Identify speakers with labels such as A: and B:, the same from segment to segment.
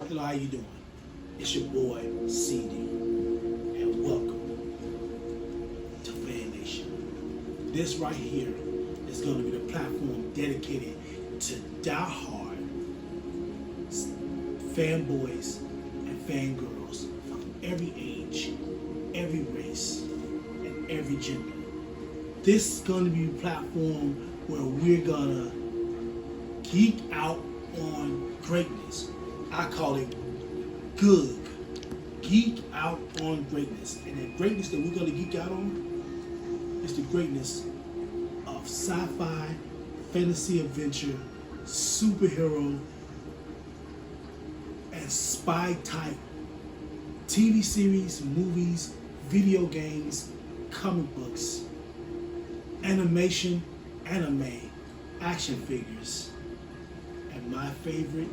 A: Hello, how you doing? It's your boy CD, and welcome to Fan Nation. This right here is going to be the platform dedicated to die-hard fanboys and fangirls of every age, every race, and every gender. This is going to be a platform where we're going to geek out on greatness. I call it good. Geek out on greatness. And the greatness that we're going to geek out on is the greatness of sci-fi, fantasy adventure, superhero, and spy type TV series, movies, video games, comic books, animation, anime, action figures, and my favorite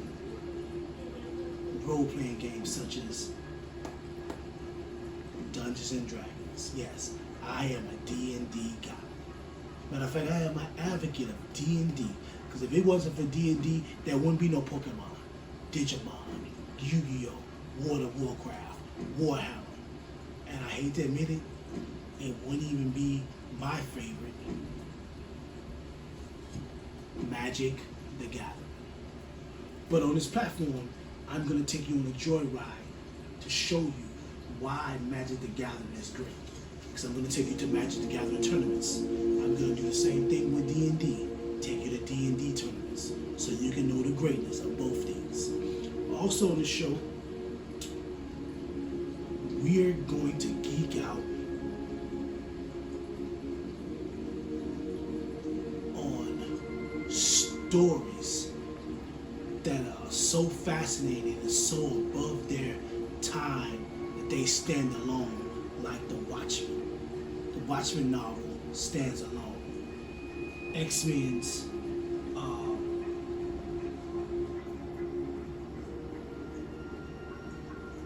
A: role-playing games such as Dungeons and Dragons. Yes, I am a D&D guy. Matter of fact, I am an advocate of D&D, because if it wasn't for D&D, there wouldn't be no Pokemon, Digimon, Yu-Gi-Oh, World of Warcraft, Warhammer. And I hate to admit it, it wouldn't even be my favorite, Magic the Gathering. But on this platform, I'm going to take you on a joyride to show you why Magic the Gathering is great. Because I'm going to take you to Magic the Gathering tournaments. I'm going to do the same thing with D&D. Take you to D&D tournaments so you can know the greatness of both things. Also on the show, we're going to geek out on stories that are so fascinating and so above their time that they stand alone, like The Watchmen. The Watchmen novel stands alone. X-Men's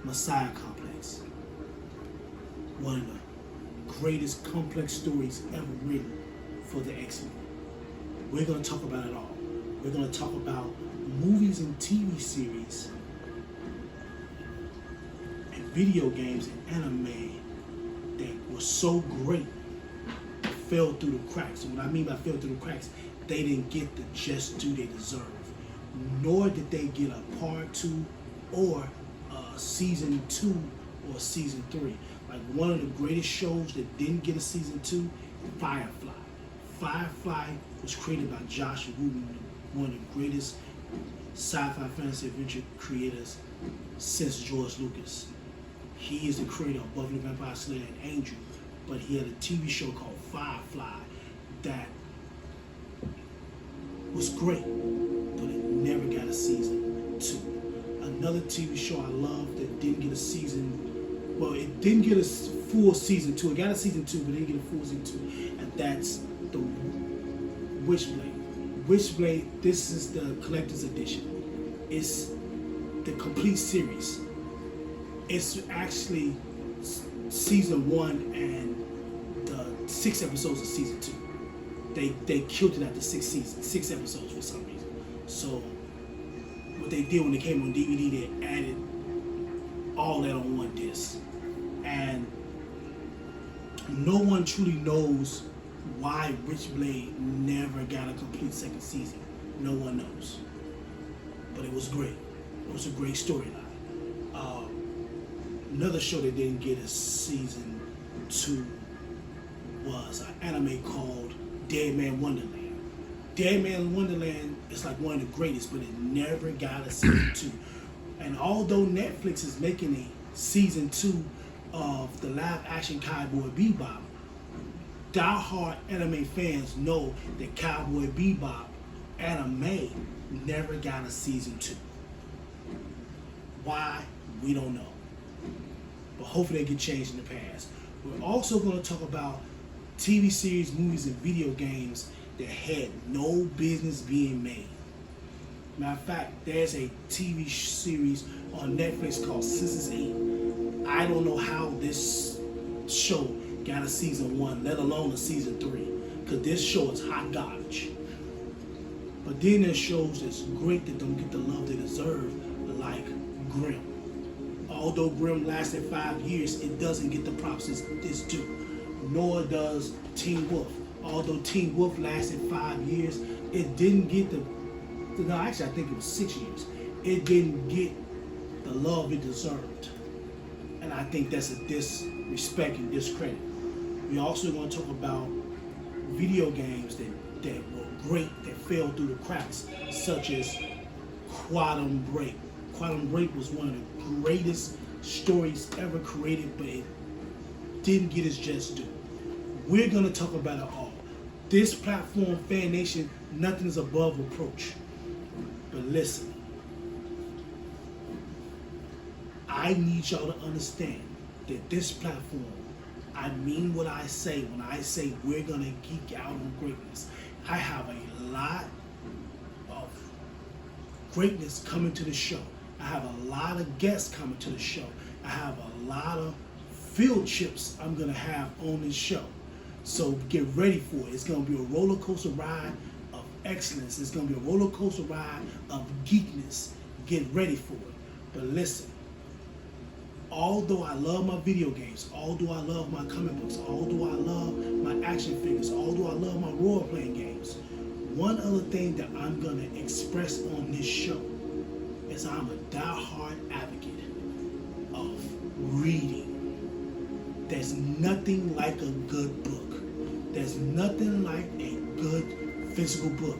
A: Messiah Complex, one of the greatest complex stories ever written for the X-Men. We're going to talk about it all. We're going to talk about movies and TV series and video games and anime that were so great that fell through the cracks. And what I mean by fell through the cracks, they didn't get the just due they deserve, nor did they get a part 2 or a season 2 or season 3. Like one of the greatest shows that didn't get a season 2, Firefly. Firefly was created by Josh Whedon, one of the greatest sci-fi fantasy adventure creators since George Lucas. He is the creator of Buffy the Vampire Slayer and Angel, but he had a TV show called Firefly that was great, but it never got a season 2. Another TV show I love that didn't get a season, well, it didn't get a full season 2. It got a season 2, but it didn't get a full season 2, and that's the Witchblade. Witchblade, this is the collector's edition. It's the complete series. It's actually season 1 and the 6 episodes of season 2. They killed it after 6 episodes for some reason. So what they did when it came on DVD, they added all that on one disc. And no one truly knows why Witchblade never got a complete second season. No one knows. But it was great. It was a great storyline. Another show that didn't get a season 2 was an anime called Dead Man Wonderland. Dead Man Wonderland is like one of the greatest, but it never got a season 2. And although Netflix is making a season 2 of the live action Cowboy Bebop, die-hard anime fans know that Cowboy Bebop anime never got a season 2. Why? We don't know. But hopefully they get changed in the past. We're also going to talk about TV series, movies, and video games that had no business being made. Matter of fact, there's a TV series on Netflix called Sense 8. I don't know how this show got a season 1, let alone a season 3, because this show is hot garbage. But then there's shows that's great that don't get the love they deserve, like Grimm. Although Grimm lasted 5 years, it doesn't get the props it's due. Nor does Teen Wolf. Although Teen Wolf lasted 5 years, it didn't get no, actually I think it was 6 years. It didn't get the love it deserved. And I think that's a disrespect and discredit. We also going to talk about video games that were great, that fell through the cracks, such as Quantum Break. Quantum Break was one of the greatest stories ever created, but it didn't get its just due. We're going to talk about it all. This platform, Fan Nation, nothing is above reproach. But listen, I need y'all to understand that this platform, I mean what I say when I say we're going to geek out on greatness. I have a lot of greatness coming to the show. I have a lot of guests coming to the show. I have a lot of field trips I'm going to have on this show. So get ready for it. It's going to be a roller coaster ride of excellence. It's going to be a roller coaster ride of geekness. Get ready for it. But listen, although I love my video games, although I love my comic books, although I love my action figures, although I love my role-playing games, one other thing that I'm going to express on this show is I'm a die-hard advocate of reading. There's nothing like a good book. There's nothing like a good physical book.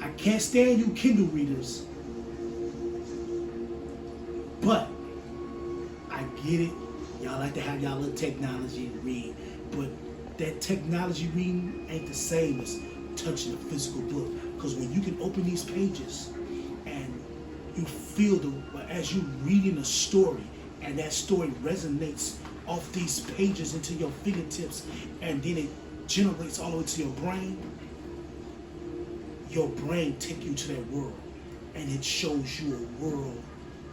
A: I can't stand you Kindle readers, but I get it. Y'all like to have y'all little technology and read, but that technology reading ain't the same as touching a physical book. Because when you can open these pages and you feel as you're reading a story, and that story resonates off these pages into your fingertips, and then it generates all the way to your brain take you to that world, and it shows you a world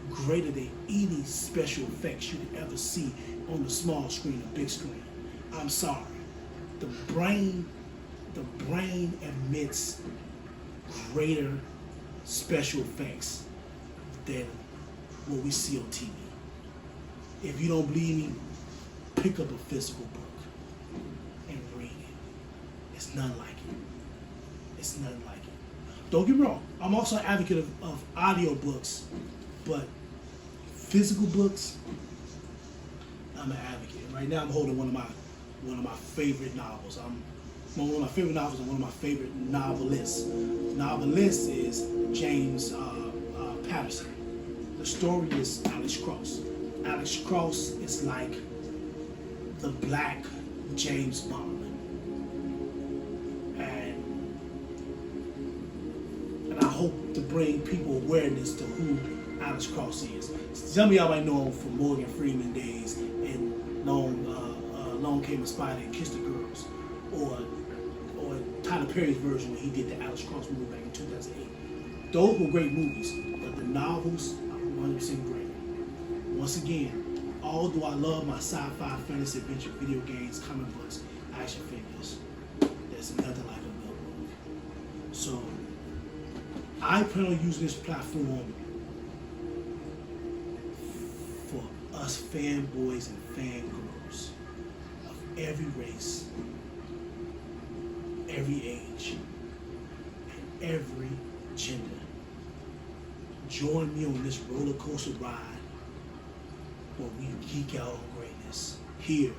A: greater than any special effects you could ever see on the small screen or big screen. I'm sorry. The brain emits greater special effects than what we see on TV. If you don't believe me, pick up a physical book and read it. It's none like it. It's none like it. Don't get me wrong. I'm also an advocate of audio books, but physical books, I'm an advocate. Right now, I'm holding one of my favorite novels. One of my favorite novels and one of my favorite novelists. The novelist is James Patterson. The story is Alex Cross. Alex Cross is like the black James Bond. And I hope to bring people awareness to who Alex Cross is. Some of y'all might know him from Morgan Freeman days and Long Came a Spider and Kiss the Girls, or Tyler Perry's version when he did the Alex Cross movie back in 2008. Those were great movies, but the novels are 100% great. Once again, although I love my sci-fi, fantasy, adventure, video games, comic books, action figures, there's nothing like a good book. So, I plan on using this platform for us fanboys and fangirls of every race, every age, and every gender. Join me on this roller coaster ride where we geek out on greatness here